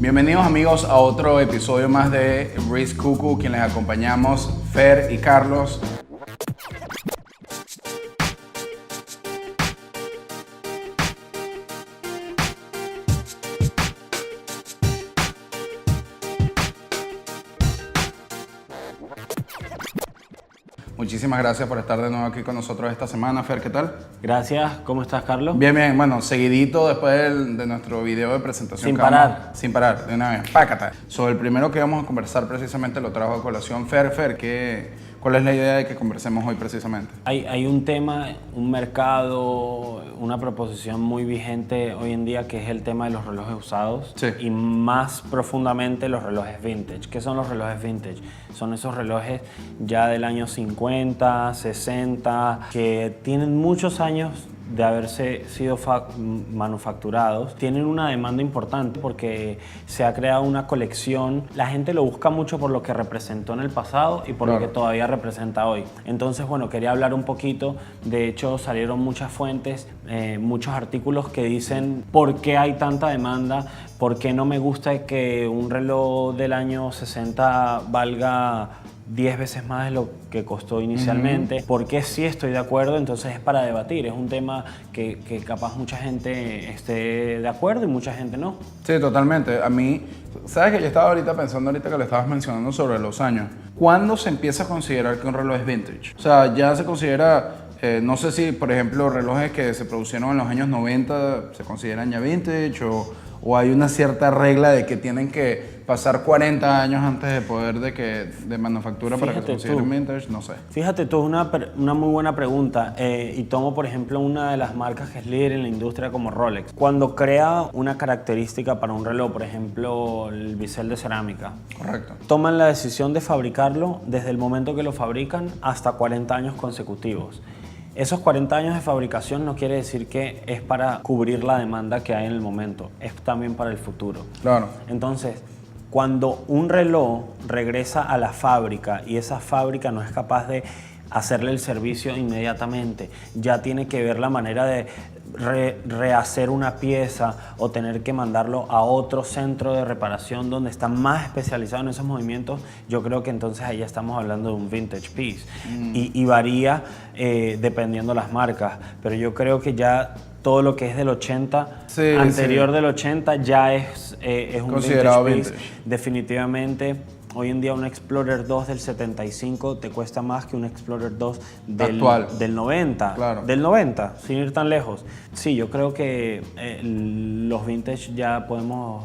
Bienvenidos amigos a otro episodio más de Risk Cuckoo, quien les acompañamos, Fer y Carlos. Muchísimas gracias por estar de nuevo aquí con nosotros esta semana. Fer, ¿qué tal? Gracias. ¿Cómo estás, Carlos? Bien, bien. Bueno, seguidito después de nuestro video de presentación. Sin parar, de una vez. Pácata. Sobre el primero que vamos a conversar precisamente lo trajo a colación Fer. Fer, ¿cuál es la idea de que conversemos hoy precisamente? Hay un tema, un mercado, una proposición muy vigente hoy en día que es el tema de los relojes usados. Sí. Y más profundamente los relojes vintage. ¿Qué son los relojes vintage? Son esos relojes ya del año 50, 60, que tienen muchos años de haberse sido manufacturados. Tienen una demanda importante porque se ha creado una colección. La gente lo busca mucho por lo que representó en el pasado y por lo que todavía representa hoy. Entonces, bueno, quería hablar un poquito. De hecho, salieron muchas fuentes, muchos artículos que dicen por qué hay tanta demanda, por qué no me gusta que un reloj del año 60 valga 10 veces más de lo que costó inicialmente, porque sí estoy de acuerdo, entonces es para debatir, es un tema que capaz mucha gente esté de acuerdo y mucha gente no. Sí, totalmente. A mí, sabes que yo estaba pensando que lo estabas mencionando sobre los años. ¿Cuándo se empieza a considerar que un reloj es vintage? O sea, ya se considera, no sé si, por ejemplo, relojes que se producieron en los años 90 se consideran ya vintage o hay una cierta regla de que tienen que pasar 40 años antes de poder de manufactura para que se consideren vintage, no sé. Fíjate tú, es una muy buena pregunta y tomo por ejemplo una de las marcas que es líder en la industria como Rolex. Cuando crea una característica para un reloj, por ejemplo el bisel de cerámica. Correcto. Toman la decisión de fabricarlo desde el momento que lo fabrican hasta 40 años consecutivos. Esos 40 años de fabricación no quiere decir que es para cubrir la demanda que hay en el momento, es también para el futuro. Claro. Entonces, cuando un reloj regresa a la fábrica y esa fábrica no es capaz de hacerle el servicio inmediatamente, ya tiene que ver la manera de rehacer una pieza o tener que mandarlo a otro centro de reparación donde está más especializado en esos movimientos, yo creo que entonces ahí ya estamos hablando de un vintage piece. Y varía dependiendo las marcas, pero yo creo que ya todo lo que es del 80, anterior del 80 ya es un considerado vintage piece. Definitivamente. Hoy en día un Explorer 2 del 75 te cuesta más que un Explorer 2 del 90. Claro. Del 90, sin ir tan lejos. Sí, yo creo que los vintage ya podemos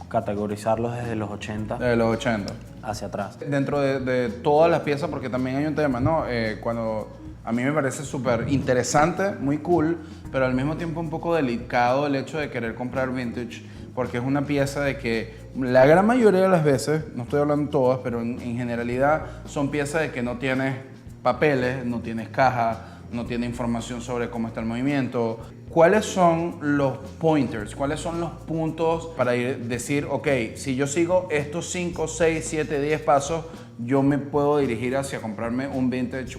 categorizarlos desde los 80. De los 80. Hacia atrás. Dentro de todas las piezas, porque también hay un tema, ¿no? Cuando a mí me parece súper interesante, muy cool, pero al mismo tiempo un poco delicado el hecho de querer comprar vintage, porque es una pieza de que la gran mayoría de las veces, no estoy hablando todas, pero en generalidad son piezas de que no tienes papeles, no tienes caja, no tiene información sobre cómo está el movimiento. ¿Cuáles son los pointers? ¿Cuáles son los puntos para decir, ok, si yo sigo estos 5, 6, 7, 10 pasos, yo me puedo dirigir hacia comprarme un vintage,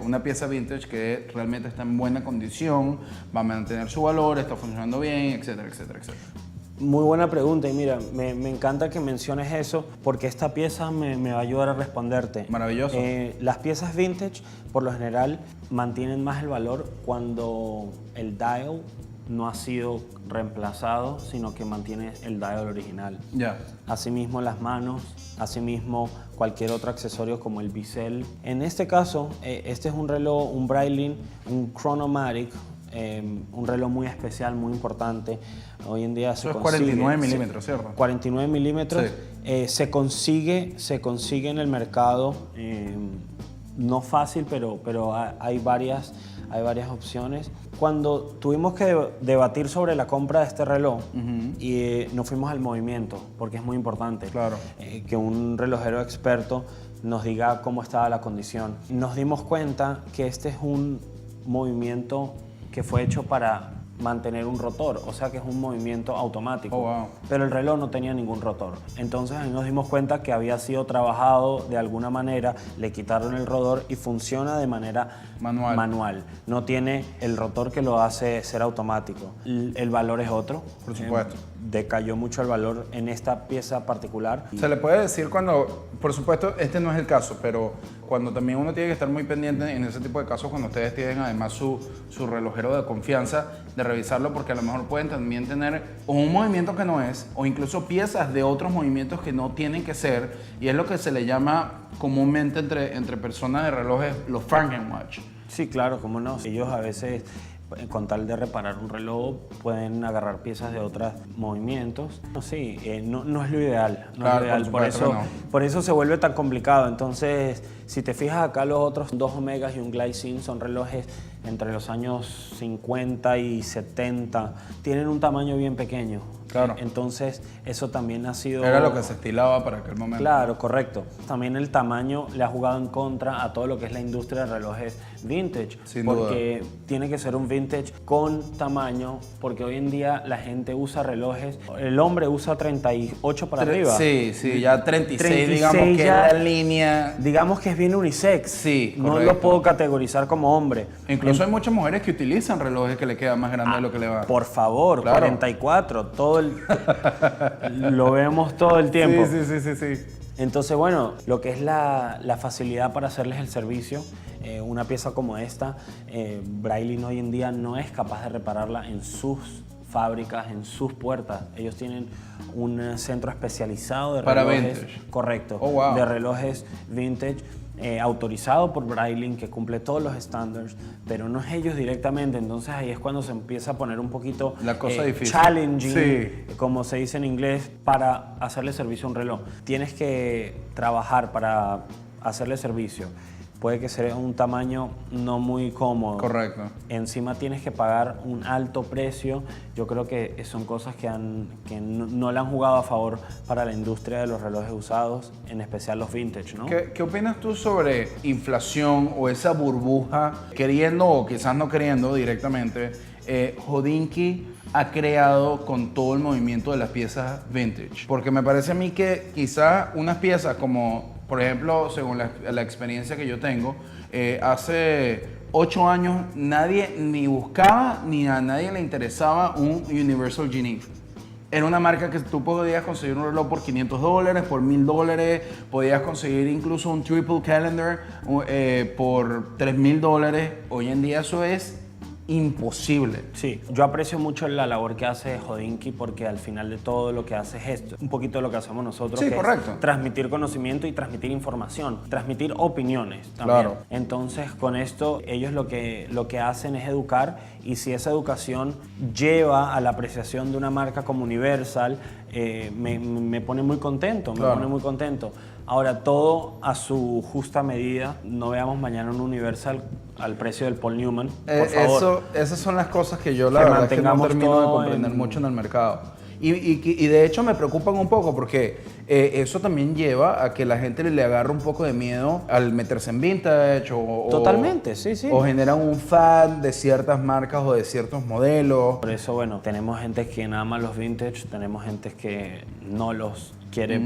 una pieza vintage que realmente está en buena condición, va a mantener su valor, está funcionando bien, etcétera, etcétera, etcétera? Muy buena pregunta y mira, me encanta que menciones eso porque esta pieza me va a ayudar a responderte. Maravilloso. Las piezas vintage por lo general mantienen más el valor cuando el dial no ha sido reemplazado, sino que mantiene el dial original. Ya. Asimismo las manos, asimismo cualquier otro accesorio como el bisel. En este caso, este es un reloj, un Breitling, un Chronomatic, un reloj muy especial, muy importante. Hoy en día se consigue... 49 milímetros, ¿cierto? 49 milímetros. Sí. Se consigue en el mercado, no fácil, pero hay varias opciones. Cuando tuvimos que debatir sobre la compra de este reloj, y nos fuimos al movimiento, porque es muy importante. Claro. Que un relojero experto nos diga cómo estaba la condición. Nos dimos cuenta que este es un movimiento que fue hecho para mantener un rotor, o sea que es un movimiento automático. Oh, wow. Pero el reloj no tenía ningún rotor. Entonces ahí nos dimos cuenta que había sido trabajado de alguna manera, le quitaron el rotor y funciona de manera manual. No tiene el rotor que lo hace ser automático. El valor es otro. Por supuesto. decayó mucho el valor en esta pieza particular. Se le puede decir cuando, por supuesto, este no es el caso, pero cuando también uno tiene que estar muy pendiente en ese tipo de casos, cuando ustedes tienen además su relojero de confianza, de revisarlo, porque a lo mejor pueden también tener o un movimiento que no es, o incluso piezas de otros movimientos que no tienen que ser, y es lo que se le llama comúnmente entre personas de relojes los Frankenwatch. Sí, claro, cómo no. Ellos a veces, con tal de reparar un reloj, pueden agarrar piezas de otros movimientos. Sí, no es lo ideal. No Claro, es lo ideal. Por eso se vuelve tan complicado. Entonces, si te fijas acá, los otros dos Omegas y un Glycine son relojes entre los años 50 y 70. Tienen un tamaño bien pequeño. Claro. Entonces, eso también ha sido... Era lo que se estilaba para aquel momento. Claro, correcto. También el tamaño le ha jugado en contra a todo lo que es la industria de relojes vintage. Sin porque duda. tiene que ser un vintage con tamaño, porque hoy en día la gente usa relojes, el hombre usa 38 para arriba. Sí, ya 36, 36 digamos que ya, es la línea. Digamos que es bien unisex. Sí, no correcto. lo puedo categorizar como hombre. Incluso hay muchas mujeres que utilizan relojes que le quedan más grandes de lo que le va. Por favor, Claro. 44, lo vemos todo el tiempo. Sí. Entonces, bueno, lo que es la facilidad para hacerles el servicio, una pieza como esta, Breitling hoy en día no es capaz de repararla en sus fábricas, en sus puertas. Ellos tienen un centro especializado de Para relojes. vintage. Correcto. Oh, wow. De relojes vintage. Autorizado por Breitling, que cumple todos los estándares, pero no es ellos directamente. Entonces ahí es cuando se empieza a poner un poquito La cosa difícil. challenging, Sí. como se dice en inglés, para hacerle servicio a un reloj. Tienes que trabajar para hacerle servicio. Puede que sea un tamaño no muy cómodo. Correcto. Encima tienes que pagar un alto precio. Yo creo que son cosas que no le han jugado a favor para la industria de los relojes usados, en especial los vintage, ¿no? ¿Qué opinas tú sobre inflación o esa burbuja, queriendo o quizás no queriendo directamente? Hodinkee ha creado con todo el movimiento de las piezas vintage. Porque me parece a mí que quizás unas piezas como, por ejemplo, según la experiencia que yo tengo, hace 8 años nadie ni buscaba ni a nadie le interesaba un Universal Geneve. Era una marca que tú podías conseguir un reloj por $500, por $1,000, podías conseguir incluso un Triple Calendar por $3,000. Hoy en día eso es imposible. Sí, yo aprecio mucho la labor que hace Hodinkee, porque al final de todo lo que hace es esto, un poquito de lo que hacemos nosotros, Sí, que correcto. es transmitir conocimiento y transmitir información, transmitir opiniones también. Claro. Entonces, con esto ellos lo que hacen es educar, y si esa educación lleva a la apreciación de una marca como Universal, me pone muy contento, Claro. me pone muy contento. Ahora, todo a su justa medida. No veamos mañana un Universal al precio del Paul Newman, por favor. Esas son las cosas que yo la Que verdad es que no mantengamos termino de todo comprender en- mucho en el mercado. Y de hecho me preocupan un poco porque eso también lleva a que la gente le agarre un poco de miedo al meterse en vintage Totalmente, sí. O generan un fan de ciertas marcas o de ciertos modelos. Por eso, bueno, tenemos gente que ama los vintage, tenemos gente que no los quiere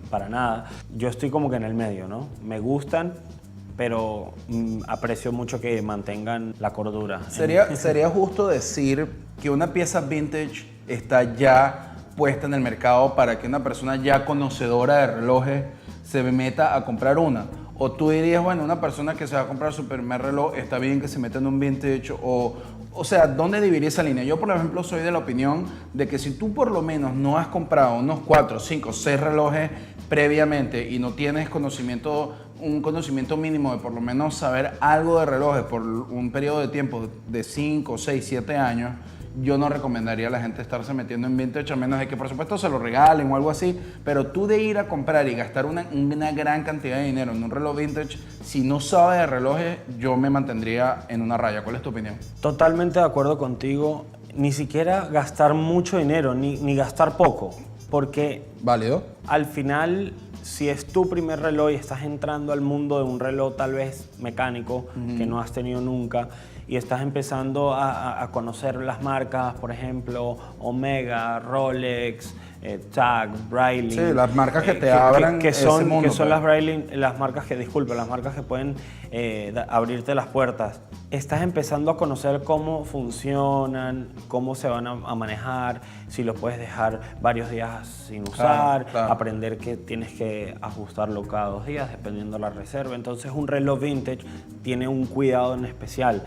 para nada. Yo estoy como que en el medio, ¿no? Me gustan, pero aprecio mucho que mantengan la cordura. Sería justo decir que una pieza vintage está ya puesta en el mercado para que una persona ya conocedora de relojes se meta a comprar una. O tú dirías, bueno, una persona que se va a comprar su primer reloj, está bien que se meta en un vintage, o sea, ¿dónde dividiría esa línea? Yo, por ejemplo, soy de la opinión de que si tú por lo menos no has comprado unos 4, 5, 6 relojes previamente y no tienes un conocimiento mínimo de por lo menos saber algo de relojes por un periodo de tiempo de 5, 6, 7 años, yo no recomendaría a la gente estarse metiendo en vintage, a menos de que por supuesto se lo regalen o algo así, pero tú de ir a comprar y gastar una gran cantidad de dinero en un reloj vintage, si no sabes de relojes, yo me mantendría en una raya. ¿Cuál es tu opinión? Totalmente de acuerdo contigo. Ni siquiera gastar mucho dinero, ni gastar poco, porque ¿Válido? al final, si es tu primer reloj y estás entrando al mundo de un reloj tal vez mecánico que no has tenido nunca, y estás empezando a conocer las marcas, por ejemplo, Omega, Rolex, Tag, Breitling. Sí, las marcas que te abran que son, ese mundo, que son pues. las Breitling, las marcas que pueden abrirte las puertas. Estás empezando a conocer cómo funcionan, cómo se van a manejar, si los puedes dejar varios días sin usar, Claro. aprender que tienes que ajustarlo cada 2 días dependiendo de la reserva. Entonces un reloj vintage tiene un cuidado en especial.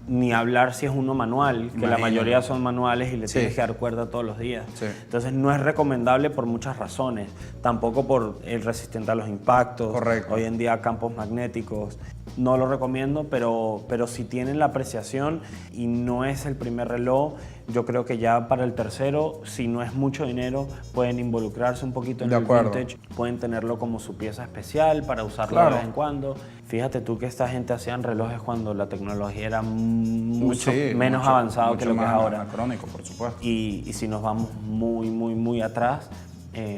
Ni hablar si es uno manual, que la Imagínate. mayoría son manuales y le Sí. tienes que dar cuerda todos los días. Sí. Entonces no es recomendable por muchas razones, tampoco por el resistente a los impactos. Correcto. Hoy en día campos magnéticos, no lo recomiendo, pero si tienen la apreciación y no es el primer reloj, yo creo que ya para el tercero, si no es mucho dinero, pueden involucrarse un poquito en De el acuerdo. vintage, pueden tenerlo como su pieza especial para usarlo Claro. de vez en cuando. Fíjate tú que esta gente hacían relojes cuando la tecnología era mucho Sí, menos mucho- avanzado mucho que lo que es más ahora. anacrónico, por supuesto. Y si nos vamos muy atrás,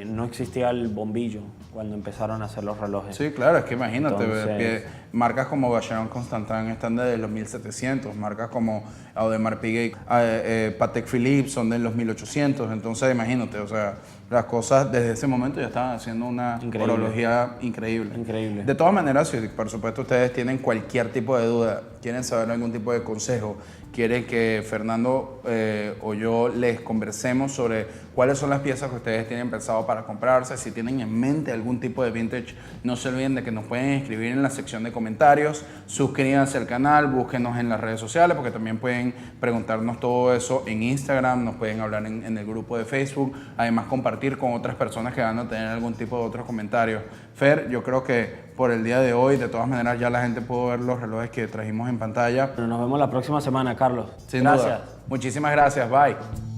no existía el bombillo cuando empezaron a hacer los relojes. Sí, claro, es que imagínate, Entonces- que marcas como Vacheron Constantin están desde los 1700, marcas como Audemars Piguet, Patek Philippe son de los 1800, entonces imagínate, o sea, las cosas desde ese momento ya estaban haciendo una Increíble. orología increíble. Increíble. De todas maneras, si por supuesto ustedes tienen cualquier tipo de duda, quieren saber algún tipo de consejo, quieren que Fernando o yo les conversemos sobre cuáles son las piezas que ustedes tienen pensado para comprarse, si tienen en mente algún tipo de vintage, no se olviden de que nos pueden escribir en la sección de comentarios, suscríbanse al canal, búsquenos en las redes sociales porque también pueden preguntarnos todo eso en Instagram, nos pueden hablar en el grupo de Facebook, además compartir con otras personas que van a tener algún tipo de otros comentarios. Fer, yo creo que por el día de hoy, de todas maneras ya la gente pudo ver los relojes que trajimos en pantalla. Nos vemos la próxima semana, Carlos. Sin Gracias. duda. Muchísimas gracias, bye.